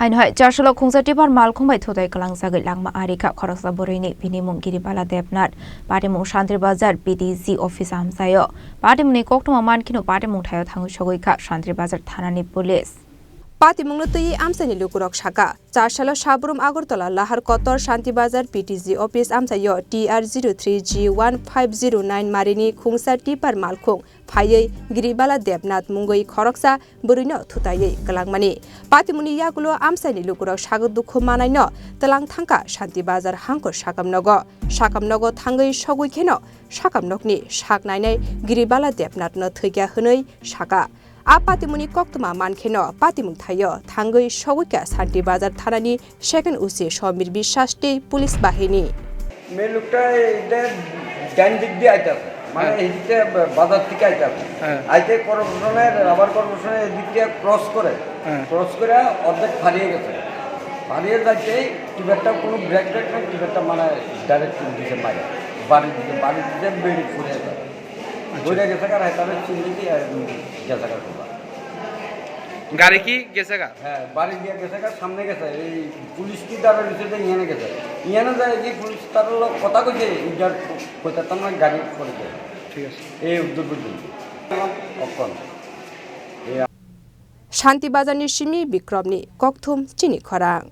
Hainhai Charshalo Kungsatibar Malkhumbai Thudai Kalangsagai Langma Arika Khoroksa Borini Binimung Giribala Debnat Patimung Shantri Bazar PDC Office Amsayo Patimuni Koktum Amankino Patimung Thayo Thangu Shogoika Shantri Bazar Thanani Police Patimung Tui Amsani Lukurok Shaka Charshalo Shabrum Agortola Lahar Kotor Shanti Bazar PTC Office Amsayo TR03G1509 Marini Kungsatipar Malkhung Phayei Giribala Debnat Mungoi Khoroksa Burino Thutayei Kalangmani Patimuni Yagulo Amsani Lukurok Shagodukhu Manaino Telang Thangka Shanti Bazar Hangko Shakamnogo Thangai Shoguikeno Shakamnokni Shaknainai Giribala Debnat no Thugya Hunoi Shaka Patimuni Koktuma Mankeno Patimung Thayo Thangai Shoguika Shanti Bazar Thanani Second Usi Shomir Bishashti Police Bahini Melukta Gandik di aita মানে এইদিকে বাজার থেকে আইতে আইতে কর্পোরেশনের rubber কর্পোরেশনের এদিকে cross করে অর্ধেক হারিয়ে গেছে হারিয়ে যাচ্ছে টিবেটটা কোনো ব্রেক নাই টিবেটটা মানে ডাইরেক্ট দিছে বাড়িতে বেড়ি ফুরে যায় ঘুরে গেছে আর তাহলে চিন্তি গেছে গাড়ি কি গেছে হ্যাঁ বাড়ি দিয়ে গেছে সামনে গেছে এই পুলিশ কি তারা নিচে ইয়ানে গেছে ইয়ানে যায় কি পুলিশ তার কথা কইছে ইজার কইতা না গাড়ি করে দেয় ঠিক আছে এই উদ্যোগ অকন Shanti Bazar ni Shimi Bikromni Kokthum Chini Khorang